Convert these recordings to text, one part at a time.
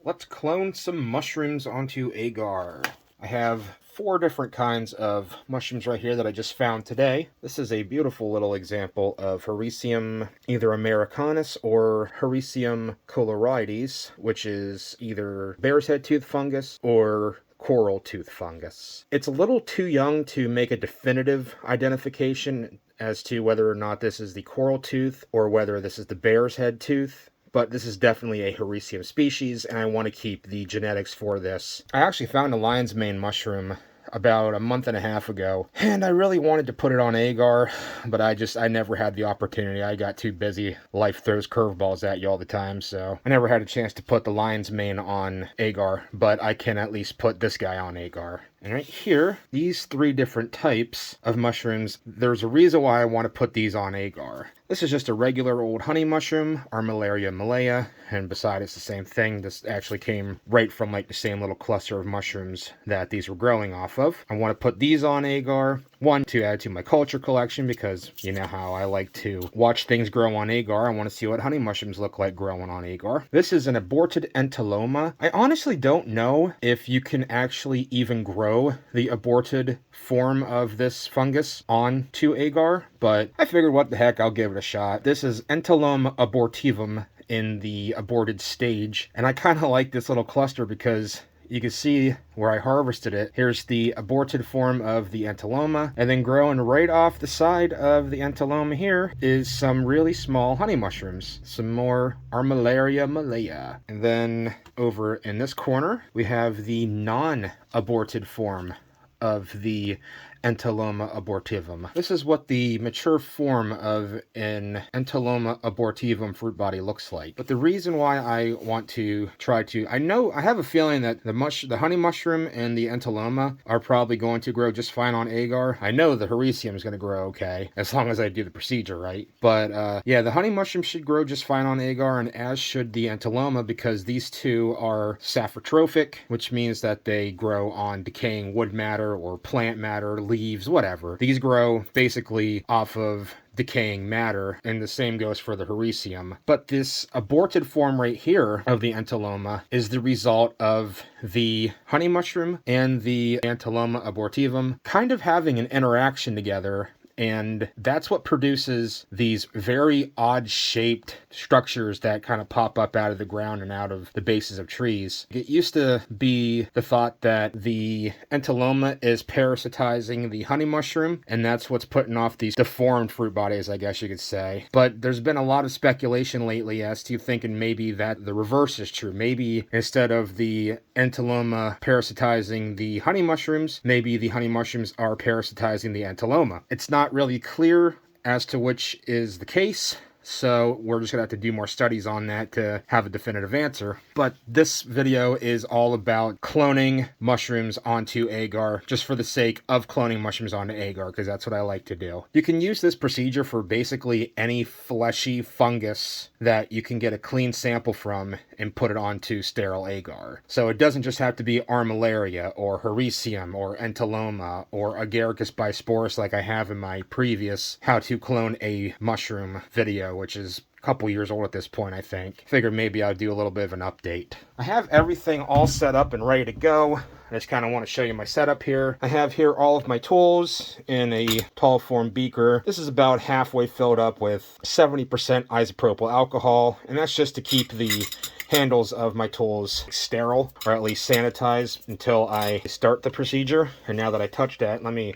Let's clone some mushrooms onto Agar. I have 4 different kinds of mushrooms right here that I just found today. This is a beautiful little example of Hericium either americanus or Hericium coloroides, which is either bear's head tooth fungus or coral tooth fungus. It's a little too young to make a definitive identification as to whether or not this is the coral tooth or whether this is the bear's head tooth. But this is definitely a Hericium species, and I want to keep the genetics for this. I actually found a lion's mane mushroom about a month and a half ago, and I really wanted to put it on Agar, but I never had the opportunity. I got too busy. Life throws curveballs at you all the time, so I never had a chance to put the lion's mane on Agar, but I can at least put this guy on Agar. And right here, these 3 different types of mushrooms, there's a reason why I want to put these on Agar. This is just a regular old honey mushroom, Armillaria malea, and beside it's the same thing. This actually came right from like the same little cluster of mushrooms that these were growing off of. I want to put these on Agar. 1, to add to my culture collection, because you know how I like to watch things grow on Agar. I want to see what honey mushrooms look like growing on Agar. This is an aborted Entoloma. I honestly don't know if you can actually even grow the aborted form of this fungus onto Agar, but I figured what the heck, I'll give it a shot. This is Entoloma abortivum in the aborted stage, and I kind of like this little cluster because you can see where I harvested it. Here's the aborted form of the Entoloma, and then growing right off the side of the Entoloma here is some really small honey mushrooms, some more Armillaria malea. And then over in this corner, we have the non-aborted form of the Entoloma abortivum. This is what the mature form of an Entoloma abortivum fruit body looks like. But the reason why I want to try to, I have a feeling that the honey mushroom and the Entoloma are probably going to grow just fine on Agar. I know the Hericium is going to grow okay, as long as I do the procedure right. But yeah, the honey mushroom should grow just fine on Agar, and as should the Entoloma, because these 2 are saprotrophic, which means that they grow on decaying wood matter or plant matter, leaves, whatever. These grow basically off of decaying matter, and the same goes for the Hericium. But this aborted form right here of the Entoloma is the result of the honey mushroom and the Entoloma abortivum kind of having an interaction together, and that's what produces these very odd shaped structures that kind of pop up out of the ground and out of the bases of trees. It used to be the thought that the Entoloma is parasitizing the honey mushroom, and that's what's putting off these deformed fruit bodies, I guess you could say. But there's been a lot of speculation lately as to thinking maybe that the reverse is true. Maybe instead of the Entoloma parasitizing the honey mushrooms, maybe the honey mushrooms are parasitizing the Entoloma. It's not really clear as to which is the case, so we're just gonna have to do more studies on that to have a definitive answer. But this video is all about cloning mushrooms onto Agar, just for the sake of cloning mushrooms onto Agar, because that's what I like to do. You can use this procedure for basically any fleshy fungus that you can get a clean sample from and put it onto sterile Agar. So it doesn't just have to be Armillaria or Hericium or Entoloma or Agaricus bisporus like I have in my previous how to clone a mushroom video, which is a couple years old at this point, I think. Figured maybe I'll do a little bit of an update. I have everything all set up and ready to go. I just kind of want to show you my setup here. I have here all of my tools in a tall form beaker. This is about halfway filled up with 70% isopropyl alcohol, and that's just to keep the handles of my tools sterile, or at least sanitized, until I start the procedure. And now that I touched that, let me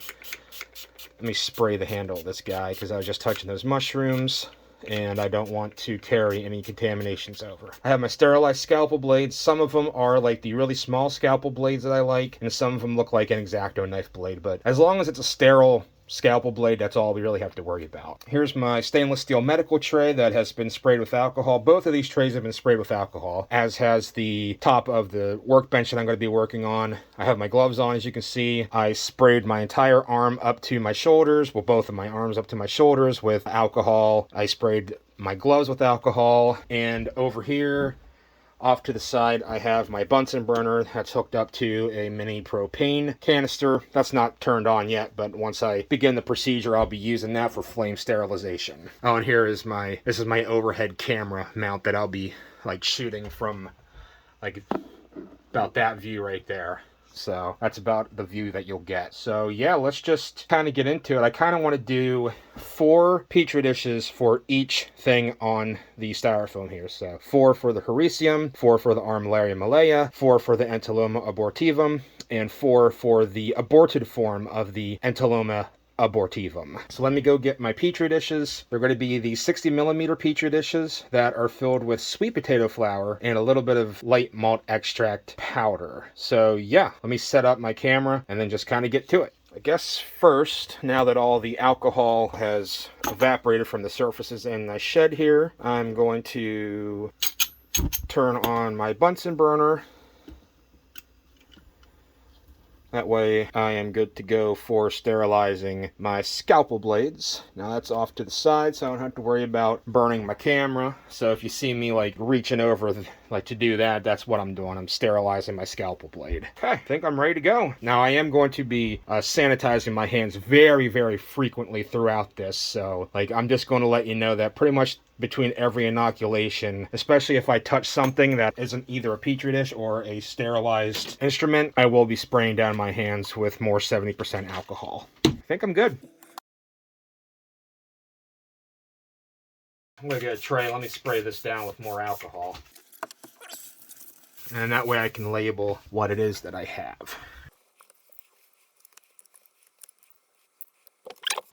spray the handle of this guy, because I was just touching those mushrooms and I don't want to carry any contaminations over. I have my sterilized scalpel blades. Some of them are like the really small scalpel blades that I like, and some of them look like an X-Acto knife blade, but as long as it's a sterile scalpel blade, that's all we really have to worry about. Here's my stainless steel medical tray that has been sprayed with alcohol. Both of these trays have been sprayed with alcohol, as has the top of the workbench that I'm going to be working on. I have my gloves on, as you can see. I sprayed my entire arm up to my shoulders, well, both of my arms up to my shoulders with alcohol. I sprayed my gloves with alcohol, and over here off to the side, I have my Bunsen burner that's hooked up to a mini propane canister. That's not turned on yet, but once I begin the procedure, I'll be using that for flame sterilization. Oh, and this is my overhead camera mount that I'll be like shooting from like about that view right there. So that's about the view that you'll get. So yeah, let's just kind of get into it. I kind of want to do 4 petri dishes for each thing on the styrofoam here. So 4 for the Hericium, 4 for the Armillaria malea, 4 for the Entoloma abortivum, and 4 for the aborted form of the Entoloma abortivum. So let me go get my petri dishes. They're going to be the 60mm petri dishes that are filled with sweet potato flour and a little bit of light malt extract powder. So yeah, let me set up my camera and then just kind of get to it. I guess first, now that all the alcohol has evaporated from the surfaces in the shed here, I'm going to turn on my Bunsen burner. That way I am good to go for sterilizing my scalpel blades. Now that's off to the side, so I don't have to worry about burning my camera. So if you see me like reaching over like to do that, that's what I'm doing. I'm sterilizing my scalpel blade. Okay, I think I'm ready to go. Now I am going to be sanitizing my hands very, very frequently throughout this. So like I'm just going to let you know that pretty much between every inoculation, especially if I touch something that isn't either a petri dish or a sterilized instrument, I will be spraying down my hands with more 70% alcohol. I think I'm good. I'm gonna get a tray. Let me spray this down with more alcohol. And that way I can label what it is that I have.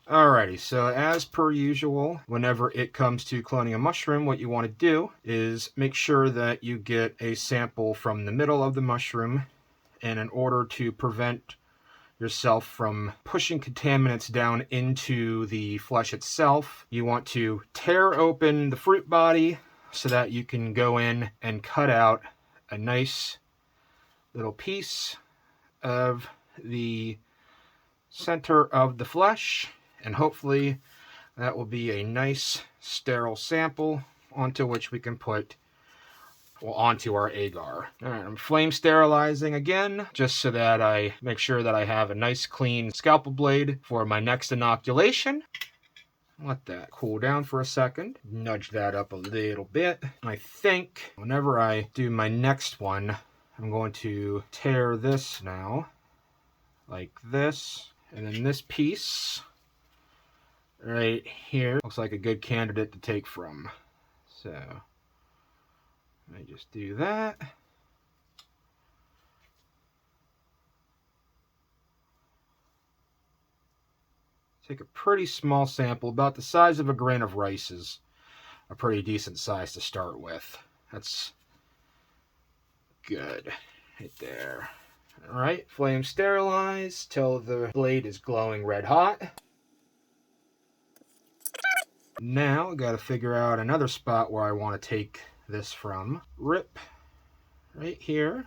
Alrighty, so as per usual, whenever it comes to cloning a mushroom, what you want to do is make sure that you get a sample from the middle of the mushroom, and in order to prevent yourself from pushing contaminants down into the flesh itself, you want to tear open the fruit body so that you can go in and cut out a nice little piece of the center of the flesh, and hopefully that will be a nice sterile sample onto which we can put, well, onto our agar. All right, I'm flame sterilizing again, just so that I make sure that I have a nice clean scalpel blade for my next inoculation. Let that cool down for a second. Nudge that up a little bit. I think whenever I do my next one, I'm going to tear this now, like this, and then this piece right here looks like a good candidate to take from. So let me just do that. Take a pretty small sample, about the size of a grain of rice is a pretty decent size to start with. That's good right there. All right, flame sterilize till the blade is glowing red hot. Now I gotta figure out another spot where I want to take this from. Rip right here.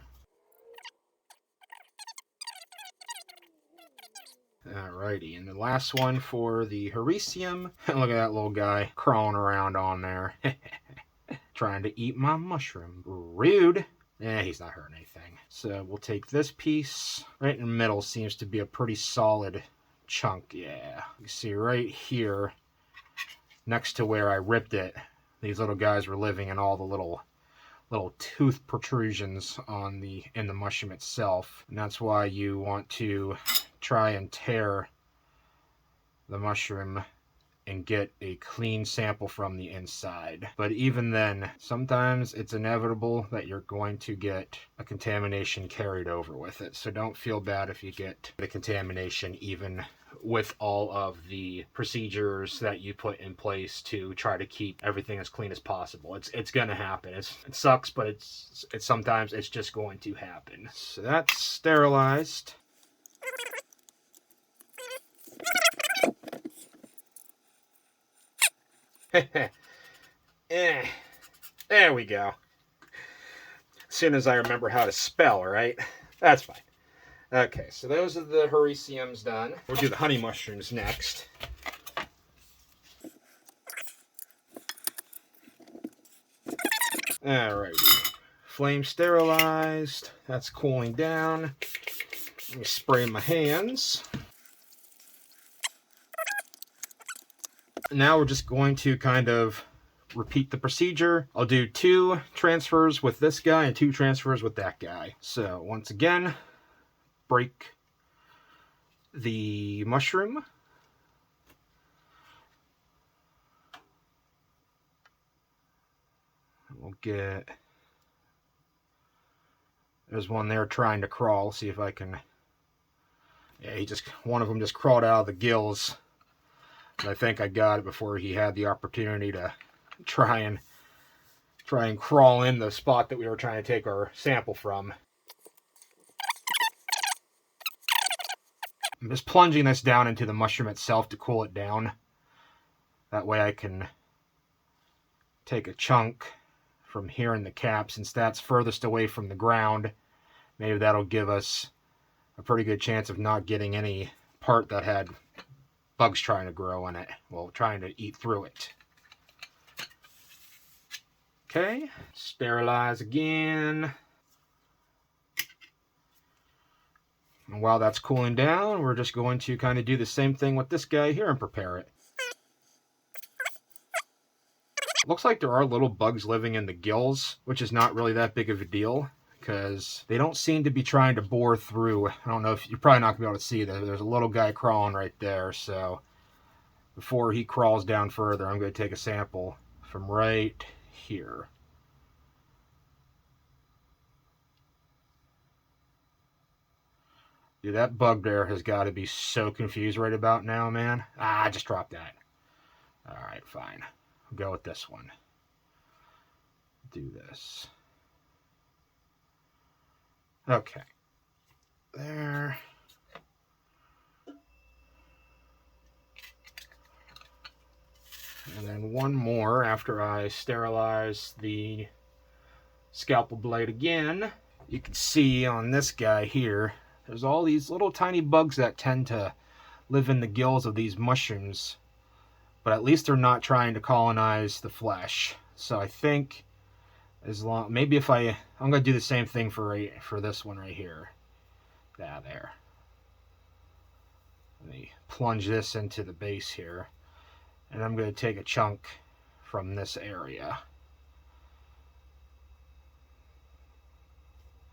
Alrighty, and the last one for the Hericium. Look at that little guy crawling around on there. Trying to eat my mushroom. Rude. He's not hurting anything. So we'll take this piece. Right in the middle seems to be a pretty solid chunk. Yeah. You see right here, next to where I ripped it, these little guys were living in all the little tooth protrusions in the mushroom itself. And that's why you want to try and tear the mushroom and get a clean sample from the inside. But even then, sometimes it's inevitable that you're going to get a contamination carried over with it. So don't feel bad if you get the contamination, even with all of the procedures that you put in place to try to keep everything as clean as possible. It's gonna happen. It sucks, but it's sometimes it's just going to happen. So that's sterilized. There we go. As soon as I remember how to spell, right? That's fine. Okay, so those are the Hericiums done. We'll do the honey mushrooms next. Alrighty. Flame sterilized. That's cooling down. Let me spray my hands. Now we're just going to kind of repeat the procedure. I'll do 2 transfers with this guy and 2 transfers with that guy. So once again, break the mushroom. We'll get... There's one there trying to crawl. See if I can... Yeah, one of them just crawled out of the gills. I think I got it before he had the opportunity to try and crawl in the spot that we were trying to take our sample from. I'm just plunging this down into the mushroom itself to cool it down. That way I can take a chunk from here in the cap, since that's furthest away from the ground. Maybe that'll give us a pretty good chance of not getting any part that had bugs trying to grow in it. Well, trying to eat through it. Okay, sterilize again. And while that's cooling down, we're just going to kind of do the same thing with this guy here and prepare it. Looks like there are little bugs living in the gills, which is not really that big of a deal, because they don't seem to be trying to bore through. I don't know if you're probably not going to be able to see that. There's a little guy crawling right there, so before he crawls down further, I'm going to take a sample from right here. Dude, that bug there has got to be so confused right about now, man. Ah, I just dropped that. Alright, fine. We'll go with this one. Do this. Okay. There. And then one more after I sterilize the scalpel blade again. You can see on this guy here, there's all these little tiny bugs that tend to live in the gills of these mushrooms. But at least they're not trying to colonize the flesh. So I think maybe if I'm going to do the same thing for this one right here. There. Let me plunge this into the base here. And I'm going to take a chunk from this area.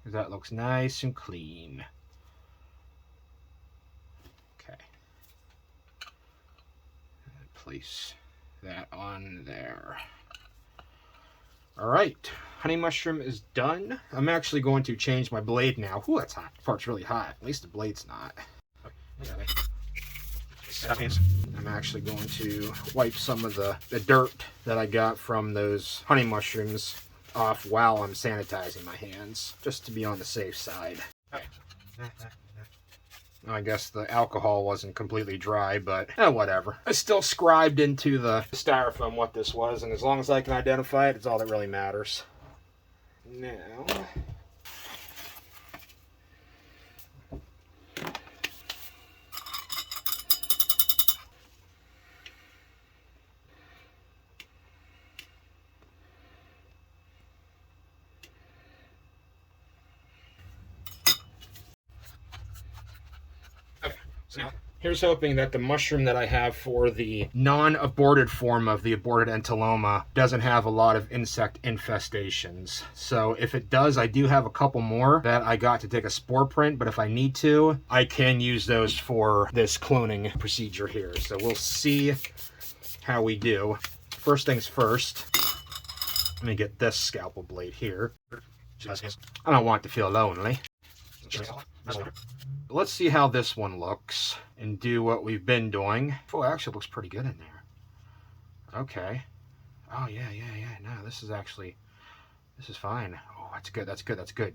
Because that looks nice and clean. Okay. Place that on there. Alright, honey mushroom is done. I'm actually going to change my blade now. Ooh, that's hot. This part's really hot. At least the blade's not. I'm actually going to wipe some of the dirt that I got from those honey mushrooms off while I'm sanitizing my hands, just to be on the safe side. I guess the alcohol wasn't completely dry, but whatever. I still scribed into the styrofoam what this was, and as long as I can identify it, it's all that really matters. Now... Here's hoping that the mushroom that I have for the non-aborted form of the aborted Entoloma doesn't have a lot of insect infestations. So if it does, I do have a couple more that I got to take a spore print, but if I need to, I can use those for this cloning procedure here. So we'll see how we do. First things first, let me get this scalpel blade here. I don't want it to feel lonely. Let's see how this one looks and do what we've been doing. Oh, it actually looks pretty good in there. Okay. Oh, yeah. No, this is fine. Oh, that's good.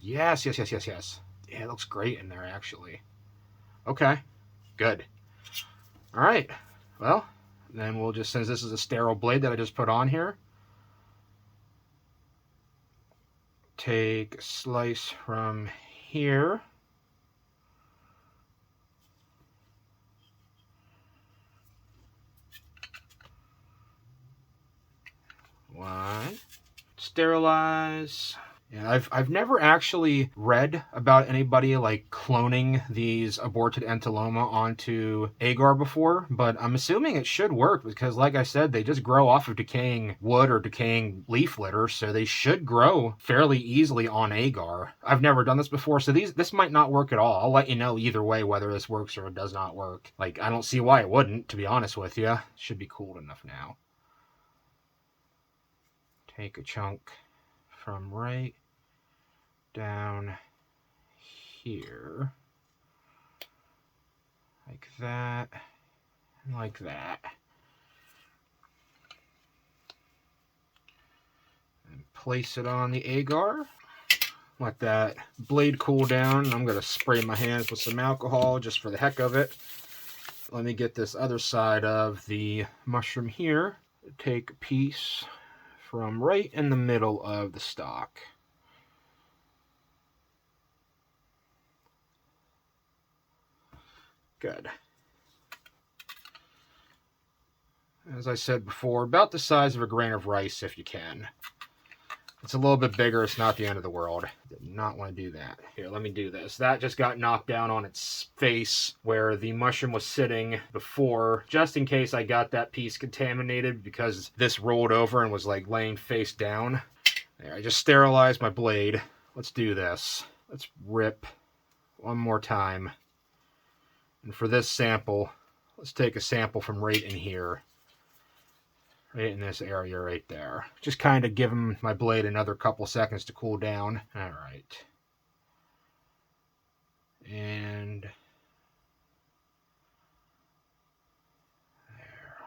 Yes. Yeah, it looks great in there, actually. Okay, good. All right. Well, then we'll just, since this is a sterile blade that I just put on here, take a slice from here. One. Sterilize. Yeah, I've never actually read about anybody like cloning these aborted Entoloma onto Agar before, but I'm assuming it should work because, like I said, they just grow off of decaying wood or decaying leaf litter, so they should grow fairly easily on Agar. I've never done this before, so this might not work at all. I'll let you know either way whether this works or it does not work. Like, I don't see why it wouldn't, to be honest with you. It should be cooled enough now. Take a chunk from right down here, like that, and like that. And place it on the agar. Let that blade cool down. I'm going to spray my hands with some alcohol just for the heck of it. Let me get this other side of the mushroom here. Take a piece from right in the middle of the stalk. Good. As I said before, about the size of a grain of rice if you can. It's a little bit bigger. It's not the end of the world. Did not want to do that. Here, let me do this. That just got knocked down on its face where the mushroom was sitting before, just in case I got that piece contaminated because this rolled over and was like laying face down. There, I just sterilized my blade. Let's do this. Let's rip one more time. And for this sample, let's take a sample from right in here. Right in this area right there. Just kind of give my blade another couple seconds to cool down. All right. And there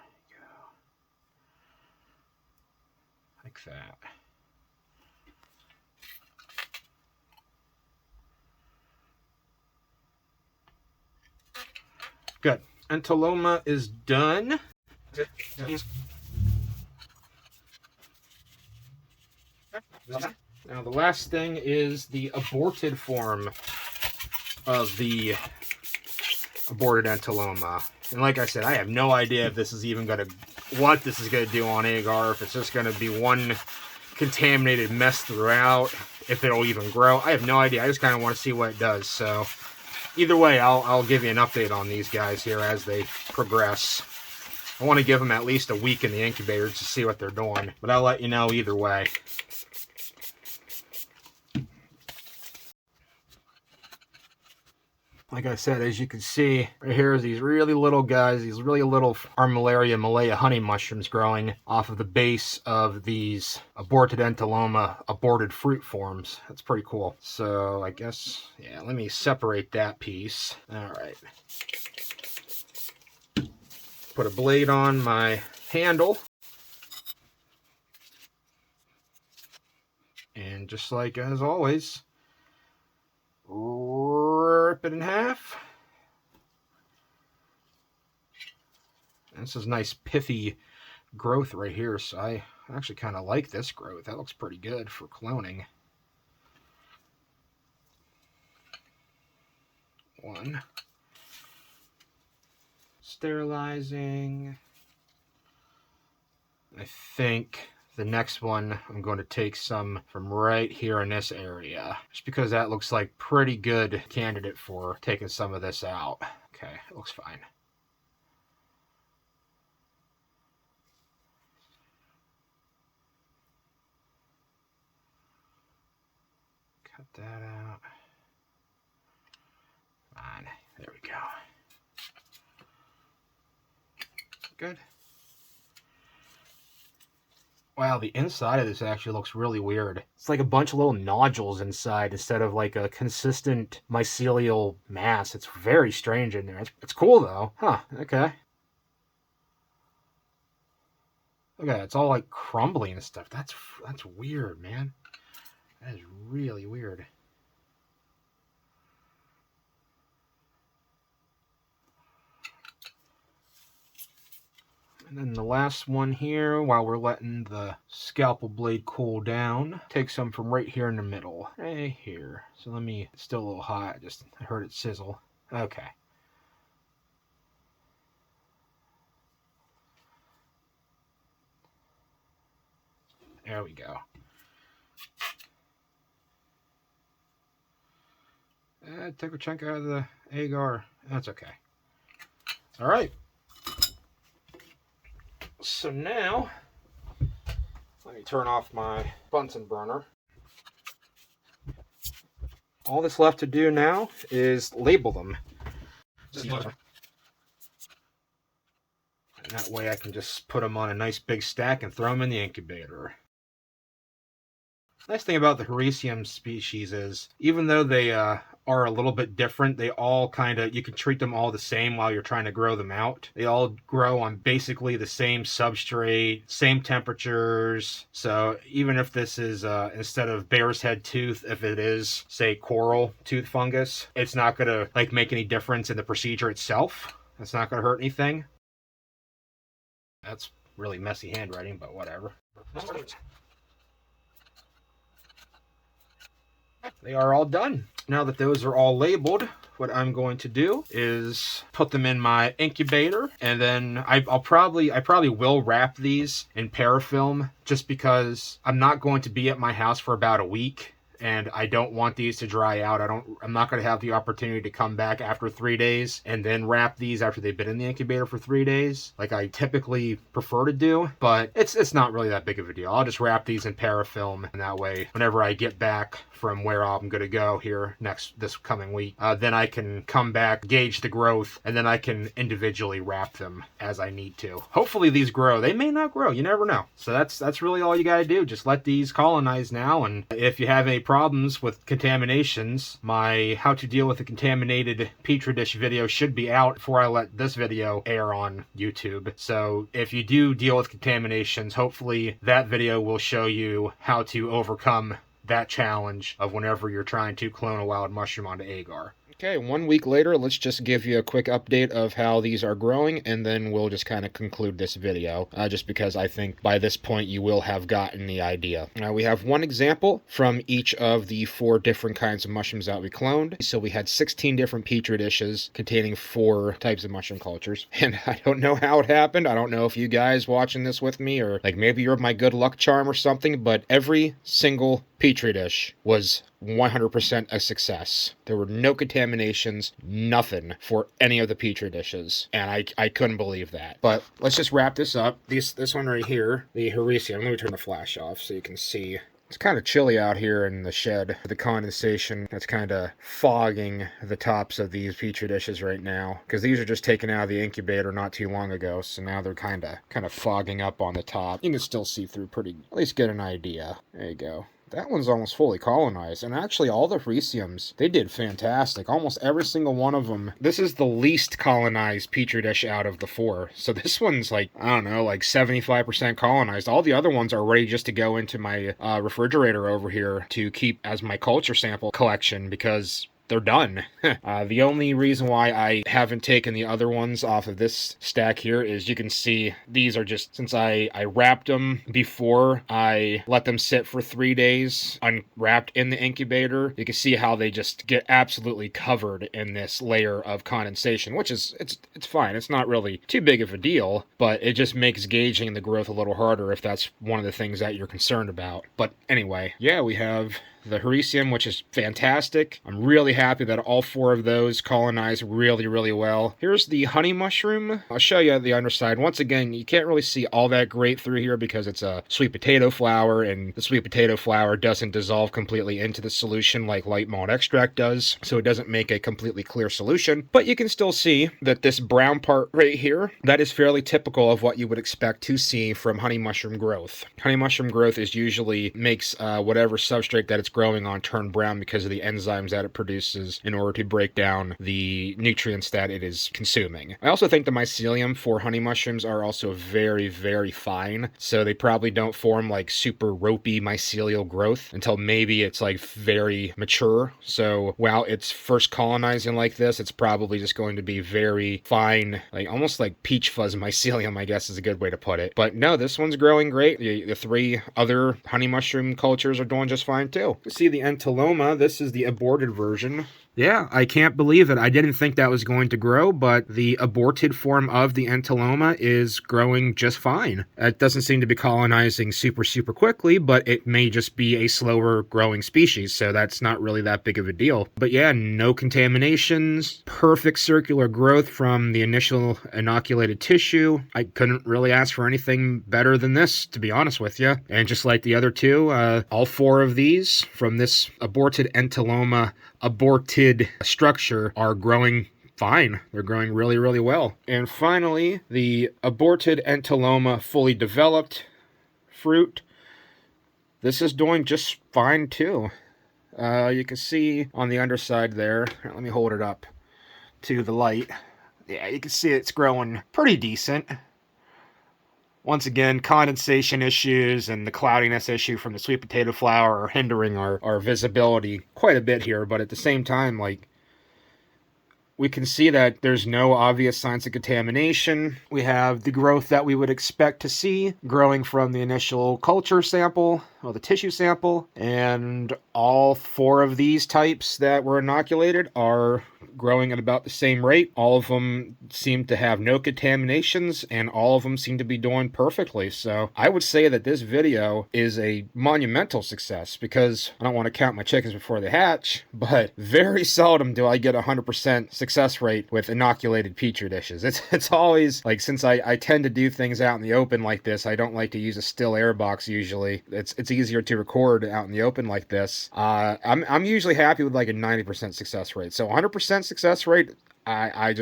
we go. Like that. Good. Entoloma is done. Now the last thing is the aborted form of the aborted Entoloma. And like I said, I have no idea if this is even going to, what this is going to do on Agar, if it's just going to be one contaminated mess throughout, if it'll even grow. I have no idea. I just kind of want to see what it does. So either way, I'll give you an update on these guys here as they progress. I want to give them at least a week in the incubator to see what they're doing, but I'll let you know either way. Like I said, as you can see, right here is these really little guys, these really little Armillaria malaya honey mushrooms growing off of the base of these aborted Entoloma aborted fruit forms. That's pretty cool. So I guess, yeah, let me separate that piece. All right. Put a blade on my handle. And just like as always, rip it in half. This is nice pithy growth right here, so I actually kind of like this growth. That looks pretty good for cloning. One. Sterilizing. I think the next one I'm going to take some from right here in this area, just because that looks like pretty good candidate for taking some of this out. Okay, it looks fine. Cut that out. Fine. There we go. Good. Wow, the inside of this actually looks really weird. It's like a bunch of little nodules inside instead of like a consistent mycelial mass. It's very strange in there. It's cool though. Huh, okay. Okay, it's all like crumbly and stuff. That's weird, man. That is really weird. And then the last one here, while we're letting the scalpel blade cool down, take some from right here in the middle. Right here. So let me, it's still a little hot, I heard it sizzle. Okay. There we go. Took a chunk out of the agar. That's okay. All right. So now, let me turn off my Bunsen burner. All that's left to do now is label them. And that way I can just put them on a nice big stack and throw them in the incubator. Nice thing about the Hericium species is, even though they are a little bit different, they all kind of, you can treat them all the same while you're trying to grow them out. They all grow on basically the same substrate, same temperatures. So even if this is, instead of bear's head tooth, if it is, say, coral tooth fungus, it's not going to like make any difference in the procedure itself. It's not going to hurt anything. That's really messy handwriting, but whatever. They are all done. Now that those are all labeled, what I'm going to do is put them in my incubator, and then I probably will wrap these in parafilm just because I'm not going to be at my house for about a week. And I don't want these to dry out. I'm not going to have the opportunity to come back after 3 days and then wrap these after they've been in the incubator for 3 days, like I typically prefer to do. But it's not really that big of a deal. I'll just wrap these in parafilm, and that way, whenever I get back from where I'm going to go here this coming week, then I can come back, gauge the growth, and then I can individually wrap them as I need to. Hopefully these grow. They may not grow. You never know. So that's really all you got to do. Just let these colonize now, and if you have any problems with contaminations, my how to deal with a contaminated petri dish video should be out before I let this video air on YouTube. So if you do deal with contaminations, hopefully that video will show you how to overcome that challenge of whenever you're trying to clone a wild mushroom onto agar. Okay, 1 week later, let's just give you a quick update of how these are growing, and then we'll just kind of conclude this video, just because I think by this point you will have gotten the idea. We have one example from each of the 4 different kinds of mushrooms that we cloned. So we had 16 different petri dishes containing 4 types of mushroom cultures, and I don't know how it happened. I don't know if you guys watching this with me, or like maybe you're my good luck charm or something, but every single petri dish was 100% a success. There were no contaminations, nothing for any of the petri dishes, and I couldn't believe that. But let's just wrap this up. This one right here, the Hericium. Let me turn the flash off so you can see. It's kind of chilly out here in the shed. The condensation that's kind of fogging the tops of these petri dishes right now, because these are just taken out of the incubator not too long ago, so now they're kind of fogging up on the top. You can still see through pretty, at least get an idea. There you go. That one's almost fully colonized, and actually all the Hericiums, they did fantastic. Almost every single one of them. This is the least colonized petri dish out of the 4. So this one's like, I don't know, like 75% colonized. All the other ones are ready just to go into my refrigerator over here to keep as my culture sample collection, because they're done. The only reason why I haven't taken the other ones off of this stack here is you can see these are just, since I wrapped them before I let them sit for 3 days unwrapped in the incubator, you can see how they just get absolutely covered in this layer of condensation, which is, it's fine. It's not really too big of a deal, but it just makes gauging the growth a little harder if that's one of the things that you're concerned about. But anyway, yeah, we have the Hericium, which is fantastic. I'm really happy that all 4 of those colonize really, really well. Here's the honey mushroom. I'll show you the underside. Once again, you can't really see all that great through here because it's a sweet potato flower, and the sweet potato flower doesn't dissolve completely into the solution like light malt extract does, so it doesn't make a completely clear solution. But you can still see that this brown part right here, that is fairly typical of what you would expect to see from honey mushroom growth. Honey mushroom growth is usually makes whatever substrate that it's growing on turn brown because of the enzymes that it produces in order to break down the nutrients that it is consuming. I also think the mycelium for honey mushrooms are also very, very fine, so they probably don't form like super ropey mycelial growth until maybe it's like very mature. So while it's first colonizing like this, it's probably just going to be very fine, like almost like peach fuzz mycelium, I guess is a good way to put it. But no, this one's growing great. The 3 other honey mushroom cultures are doing just fine too. See the Entoloma. This is the aborted version. Yeah, I can't believe it. I didn't think that was going to grow, but the aborted form of the Entoloma is growing just fine. It doesn't seem to be colonizing super quickly, but it may just be a slower growing species, so that's not really that big of a deal. But yeah, no contaminations, perfect circular growth from the initial inoculated tissue. I couldn't really ask for anything better than this, to be honest with you. And just like the other two, all four of these from this aborted Entoloma aborted structure are growing fine. They're growing really well. And finally, the aborted Entoloma fully developed fruit. This is doing just fine too. You can see on the underside there, let me hold it up to the light. Yeah, you can see it's growing pretty decent. Once again, condensation issues and the cloudiness issue from the sweet potato flower are hindering our visibility quite a bit here, but at the same time, like, we can see that there's no obvious signs of contamination. We have the growth that we would expect to see growing from the initial culture sample, or the tissue sample, and all four of these types that were inoculated are growing at about the same rate. All of them seem to have no contaminations, and all of them seem to be doing perfectly. So I would say that this video is a monumental success, because I don't want to count my chickens before they hatch, but very seldom do I get 100% success rate with inoculated petri dishes. It's always like, since I tend to do things out in the open like this, I don't like to use a still air box usually. It's easier to record out in the open like this. I'm usually happy with like a 90% success rate. So 100% success rate, I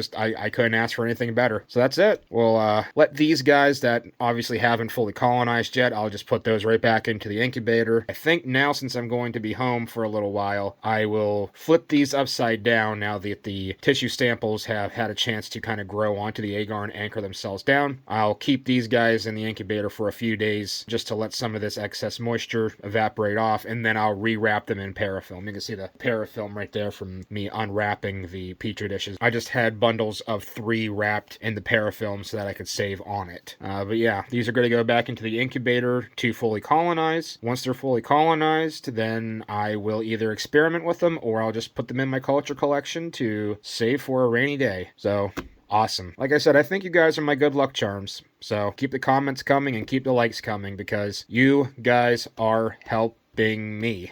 couldn't ask for anything better. So that's it. We'll let these guys that obviously haven't fully colonized yet, I'll just put those right back into the incubator. I think now, since I'm going to be home for a little while, I will flip these upside down now that the tissue samples have had a chance to kind of grow onto the agar and anchor themselves down. I'll keep these guys in the incubator for a few days just to let some of this excess moisture evaporate off, and then I'll rewrap them in parafilm. You can see the parafilm right there from me unwrapping the petri dishes. I just had bundles of 3 wrapped in the parafilm so that I could save on it. But yeah, these are going to go back into the incubator to fully colonize. Once they're fully colonized, then I will either experiment with them, or I'll just put them in my culture collection to save for a rainy day. So awesome. Like I said, I think you guys are my good luck charms. So keep the comments coming and keep the likes coming, because you guys are helping me.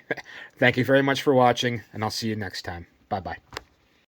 Thank you very much for watching, and I'll see you next time. Bye-bye.